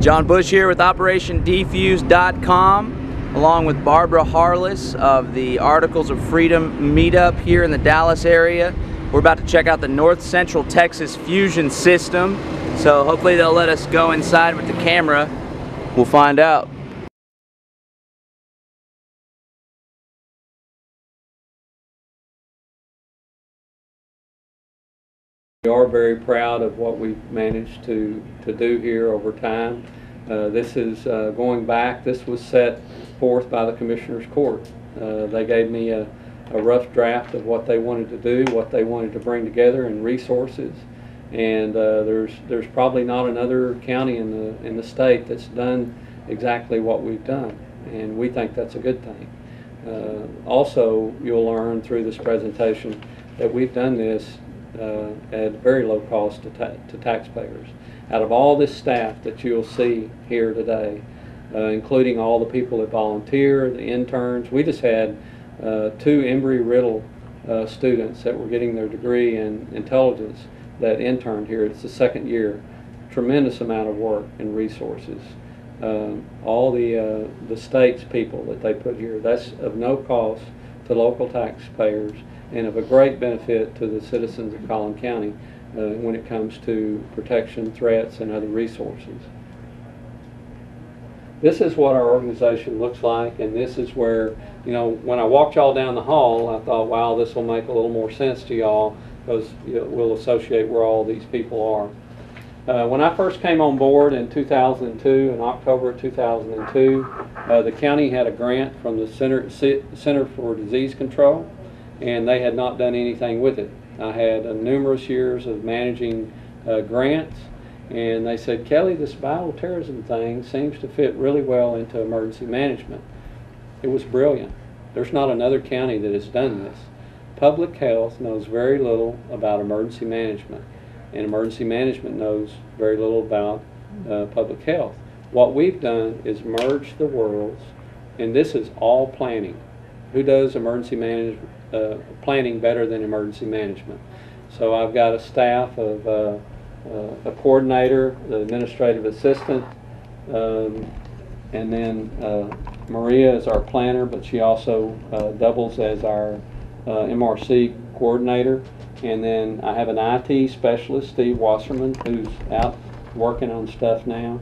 John Bush here with OperationDefuse.com, along with Barbara Harless of the Articles of Freedom Meetup here in the Dallas area. We're about to check out the North Central Texas fusion system, so hopefully they'll let us go inside with the camera. We'll find out. We are very proud of what we've managed to do here over time. This is going back. This was set forth by the Commissioner's Court. They gave me a rough draft of what they wanted to do, what they wanted to bring together, and resources. And there's probably not another county in the state that's done exactly what we've done, and we think that's a good thing. Also, you'll learn through this presentation that we've done this at very low cost to taxpayers. Out of all this staff that you'll see here today, including all the people that volunteer, the interns, we just had 2 Embry-Riddle students that were getting their degree in intelligence that interned here. It's the 2nd year. Tremendous amount of work and resources. All the state's people that they put here, that's of no cost to local taxpayers and of a great benefit to the citizens of Collin County when it comes to protection, threats, and other resources. This is what our organization looks like, and this is where, you know, when I walked y'all down the hall, I thought, wow, this will make a little more sense to y'all because we'll associate where all these people are. When I first came on board in 2002, in October of 2002, the county had a grant from the Center for Disease Control, and they had not done anything with it. I had numerous years of managing grants, and they said, Kelly, this bioterrorism thing seems to fit really well into emergency management. It was brilliant. There's not another county that has done this. Public health knows very little about emergency management, and emergency management knows very little about public health. What we've done is merge the worlds, and this is all planning. Who does emergency management planning better than emergency management? So I've got a staff of a coordinator, the administrative assistant, and then Maria is our planner, but she also doubles as our MRC coordinator. And then I have an IT specialist, Steve Wasserman, who's out working on stuff now.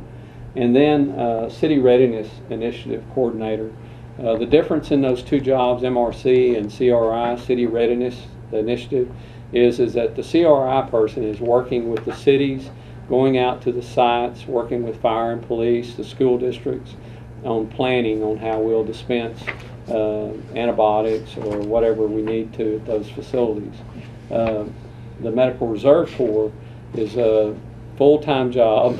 And then City Readiness Initiative coordinator. The difference in those 2 jobs, MRC and CRI, City Readiness Initiative, is that the CRI person is working with the cities, going out to the sites, working with fire and police, the school districts, on planning on how we'll dispense antibiotics or whatever we need to at those facilities. The Medical Reserve Corps is a full-time job,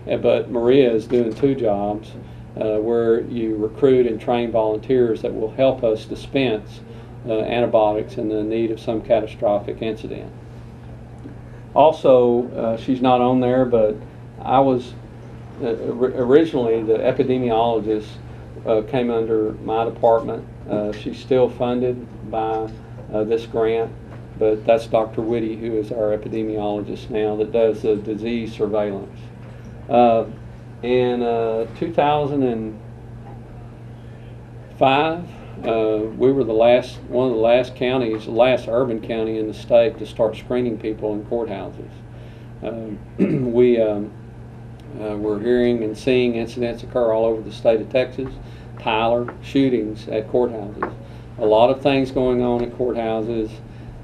but Maria is doing 2 jobs. Where you recruit and train volunteers that will help us dispense antibiotics in the need of some catastrophic incident. Also, she's not on there, but I was originally the epidemiologist came under my department. She's still funded by this grant, but that's Dr. Whitty, who is our epidemiologist now that does the disease surveillance. In 2005, we were one of the last counties, the last urban county in the state to start screening people in courthouses. We're hearing and seeing incidents occur all over the state of Texas. Tyler, shootings at courthouses. A lot of things going on at courthouses,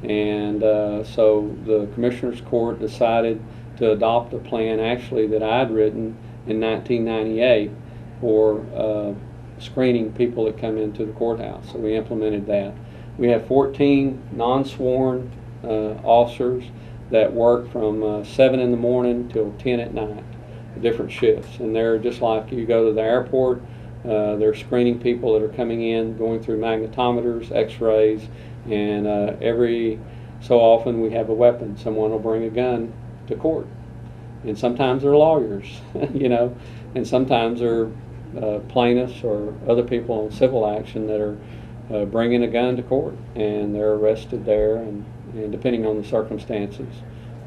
and so the Commissioner's Court decided to adopt a plan actually that I'd written in 1998 for screening people that come into the courthouse. So we implemented that. We have 14 non-sworn officers that work from 7 in the morning till 10 at night, different shifts. And they're just like you go to the airport, they're screening people that are coming in, going through magnetometers, x-rays, and every so often we have a weapon. Someone will bring a gun to court. And sometimes they're lawyers, you know, and sometimes they're plaintiffs or other people on civil action that are bringing a gun to court, and they're arrested there, and depending on the circumstances,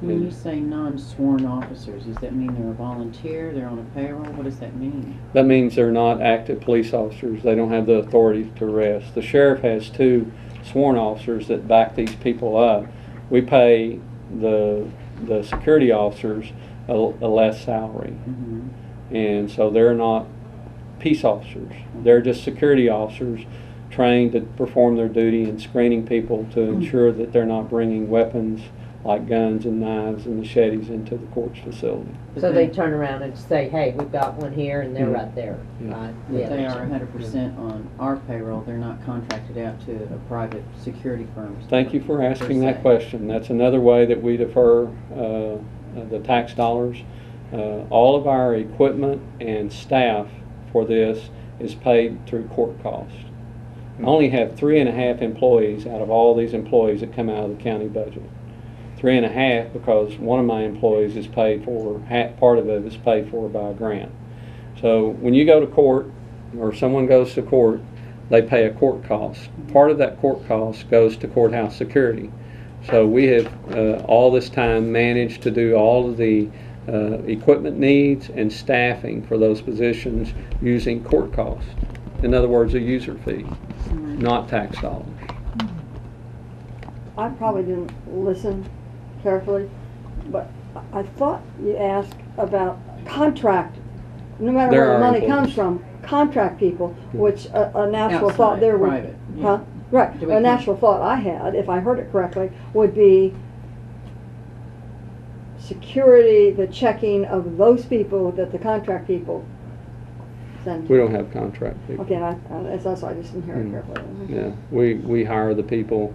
When you say non-sworn officers, does that mean they're a volunteer, they're on a payroll? What does that mean? That means they're not active police officers. They don't have the authority to arrest. The sheriff has 2 sworn officers that back these people up. We pay the security officers a less salary. And so they're not peace officers. They're just security officers trained to perform their duty and screening people to ensure that they're not bringing weapons like guns and knives and machetes into the court's facility. So they turn around and say, hey, we've got one here, and they're right there. Yeah. But they are 100% on our payroll. They're not contracted out to a private security firm. Thank you for asking that question. That's another way that we defer the tax dollars. All of our equipment and staff for this is paid through court cost. I only have 3.5 employees out of all these employees that come out of the county budget. 3.5 because one of my employees is paid for, part of it is paid for by a grant. So when you go to court, or someone goes to court, they pay a court cost. Part of that court cost goes to courthouse security. So we have all this time managed to do all of the equipment needs and staffing for those positions using court costs. In other words, a user fee, not tax dollars. I probably didn't listen carefully, but I thought you asked about contract, no matter There where the are money employees. comes from, contract people, which a natural thought Outside, there would, private, yeah. huh? Right, Do we a count- natural thought I had, if I heard it correctly, would be security, the checking of those people that the contract people send. We don't have contract people. Okay, that's why I just didn't hear it carefully. Yeah, we hire the people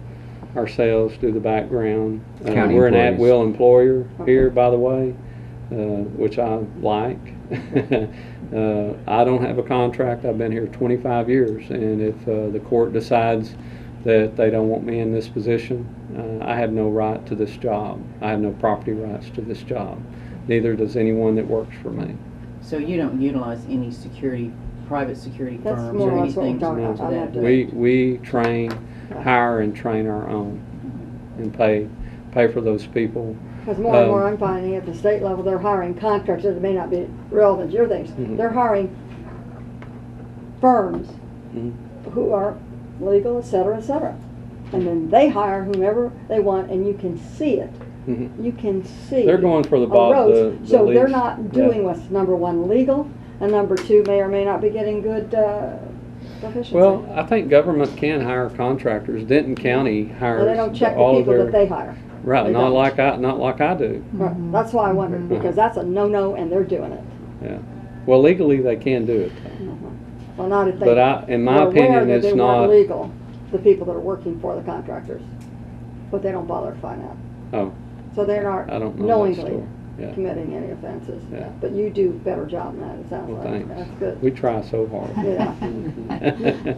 ourselves, do the background. County We're an employees. at-will employer here, by the way, which I like. I don't have a contract. I've been here 25 years, and if the court decides that they don't want me in this position, I have no right to this job. I have no property rights to this job. Neither does anyone that works for me. So you don't utilize any security, private security That's firms more or or less what we're anything talking to about. that? I'm not We train, hire and train our own, and pay for those people. Because more and more I'm finding at the state level, they're hiring contractors that may not be relevant to your things. They're hiring firms who are legal, et cetera, et cetera. And then they hire whomever they want, and you can see it. You can see. They're going for the roads. the So they're least- not doing what's number one, legal, and number two, may or may not be getting good efficiency. Well, I think government can hire contractors. Denton County hires Well, they don't check the all of people their, that they hire. right, They not don't. like I do. Right. That's why I wondered, because that's a no-no, and they're doing it. Yeah. Well, legally they can do it. Well, not if they. But in my were aware opinion, that it's they weren't not. legal, the people that are working for the contractors, but they don't bother to find out. Oh, So they're not I don't know that knowingly story. Yeah. committing any offenses. Yeah. But you do a better job than that, it sounds Well, like. thanks. That's good. We try so hard. Yeah.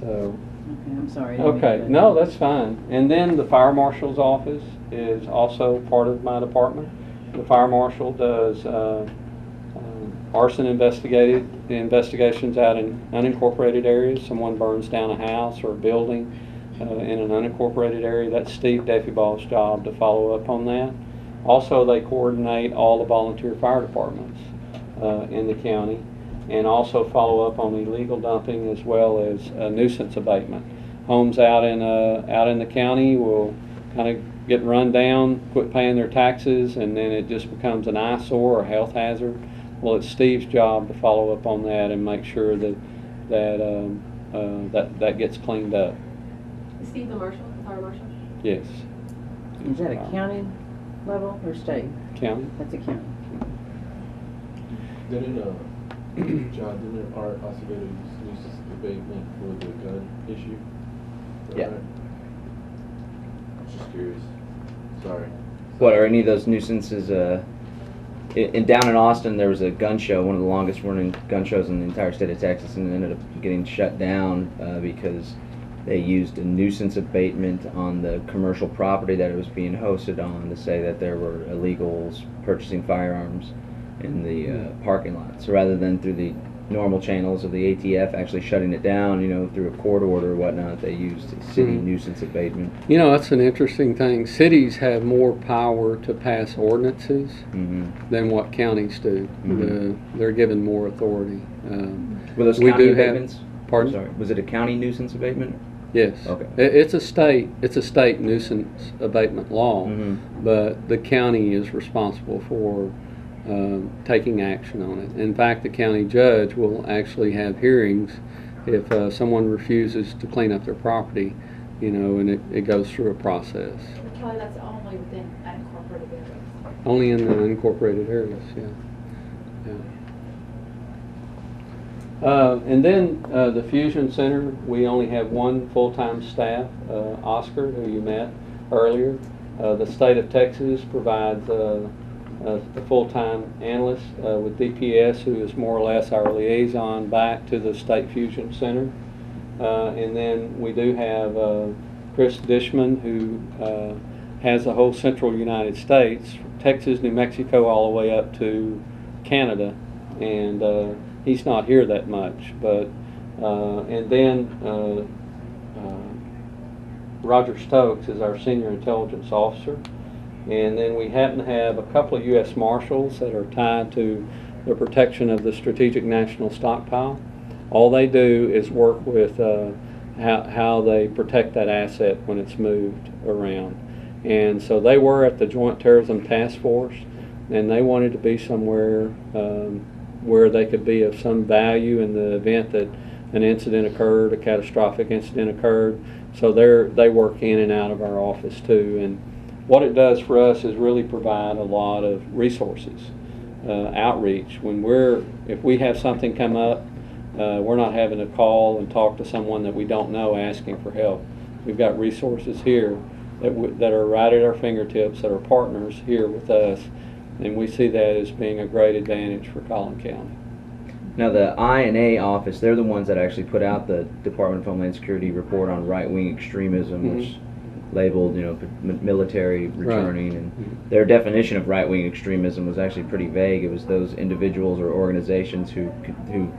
So. Okay, I'm sorry. I didn't mean Okay, to- no, that's fine. And then the fire marshal's office is also part of my department. The fire marshal does arson investigations out in unincorporated areas. Someone burns down a house or a building in an unincorporated area. That's Steve Defiball's job to follow up on that. Also, they coordinate all the volunteer fire departments in the county, and also follow up on illegal dumping as well as nuisance abatement. Homes out in the county will kind of get run down, quit paying their taxes, and then it just becomes an eyesore or a health hazard. Well, it's Steve's job to follow up on that and make sure that that gets cleaned up. Is Steve the marshal, the fire marshal? Yes. Is that a county level or state? County. That's a county. Didn't John, didn't Art also go to nuisance abatement for the gun issue? Is that Yeah. right? I was just curious. Sorry. What are any of those nuisances? Down in Austin, there was a gun show, one of the longest running gun shows in the entire state of Texas, and it ended up getting shut down because they used a nuisance abatement on the commercial property that it was being hosted on to say that there were illegals purchasing firearms in the parking lot. So rather than through the normal channels of the ATF actually shutting it down, you know, through a court order or whatnot. They used city nuisance abatement. You know, that's an interesting thing. Cities have more power to pass ordinances than what counties do. They're given more authority. Were those we county do abatements? Pardon? Sorry, was it a county nuisance abatement? Yes. Okay. It's a state nuisance abatement law, but the county is responsible for taking action on it. In fact, the county judge will actually have hearings if someone refuses to clean up their property, you know, and it goes through a process. Kelly, that's only within unincorporated areas. Only in the unincorporated areas, yeah. And then the Fusion Center, we only have one full-time staff, Oscar, who you met earlier. The state of Texas provides a full-time analyst with DPS, who is more or less our liaison back to the State Fusion Center. And then we do have Chris Dishman, who has the whole central United States, Texas, New Mexico, all the way up to Canada. And he's not here that much, but and then Roger Stokes is our senior intelligence officer, and then we happen to have a couple of U.S. Marshals that are tied to the protection of the strategic national stockpile. All they do is work with how they protect that asset when it's moved around, and so they were at the Joint Terrorism Task Force, and they wanted to be somewhere where they could be of some value in the event that an incident occurred, a catastrophic incident occurred. So they work in and out of our office too. And what it does for us is really provide a lot of resources, outreach. If we have something come up, we're not having to call and talk to someone that we don't know asking for help. We've got resources here that are right at our fingertips, that are partners here with us. And we see that as being a great advantage for Collin County. Now the I&A office, they're the ones that actually put out the Department of Homeland Security report on right-wing extremism, which labeled, you know, military returning, and their definition of right-wing extremism was actually pretty vague. It was those individuals or organizations who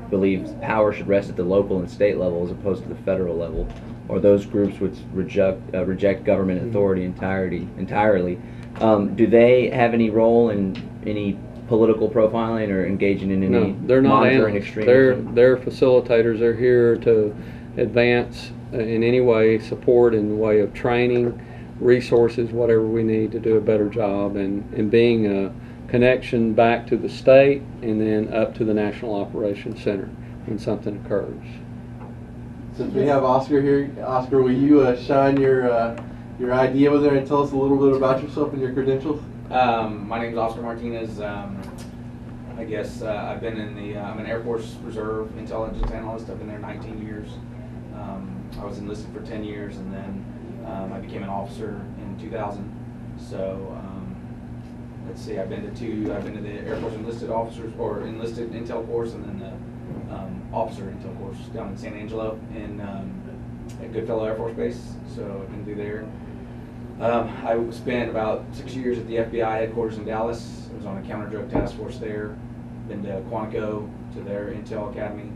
believe power should rest at the local and state level as opposed to the federal level, or those groups which reject government authority entirely. Do they have any role in any political profiling or engaging in any monitoring extremism? They're facilitators. They're here to advance in any way, support in the way of training, resources, whatever we need to do a better job, and being a connection back to the state and then up to the National Operations Center when something occurs. Since we have Oscar here, Oscar, will you shine your ID over there and tell us a little bit about yourself and your credentials? My name is Oscar Martinez. I guess I've been I'm an Air Force Reserve intelligence analyst. I've been there 19 years. I was enlisted for 10 years, and then I became an officer in 2000. So let's see, I've been to the Air Force enlisted officers or enlisted intel course, and then the officer intel course down in San Angelo at Goodfellow Air Force Base. So I've been through there. I spent about 6 years at the FBI headquarters in Dallas. I was on a counter-drug task force there. Been to Quantico, to their Intel Academy.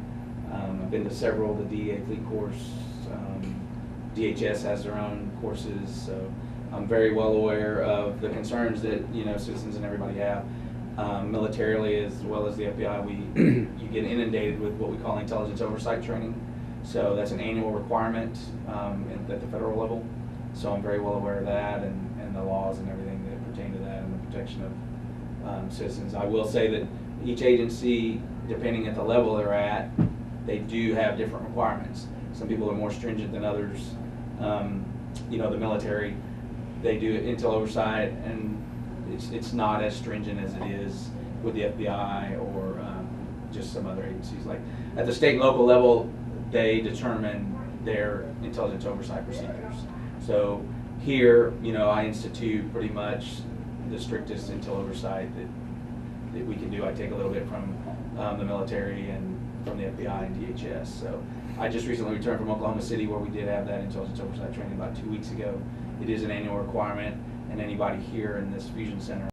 I've been to several, the DEA Fleet Course. DHS has their own courses, so I'm very well aware of the concerns that citizens and everybody have. Militarily, as well as the FBI, you get inundated with what we call intelligence oversight training. So that's an annual requirement at the federal level. So I'm very well aware of that and the laws and everything that pertain to that and the protection of citizens. I will say that each agency, depending at the level they're at, they do have different requirements. Some people are more stringent than others. The military, they do intel oversight, and it's not as stringent as it is with the FBI or just some other agencies. Like at the state and local level, they determine their intelligence oversight procedures. So here, I institute pretty much the strictest intel oversight that we can do. I take a little bit from the military and from the FBI and DHS. So I just recently returned from Oklahoma City, where we did have that intelligence oversight training about 2 weeks ago. It is an annual requirement, and anybody here in this Fusion Center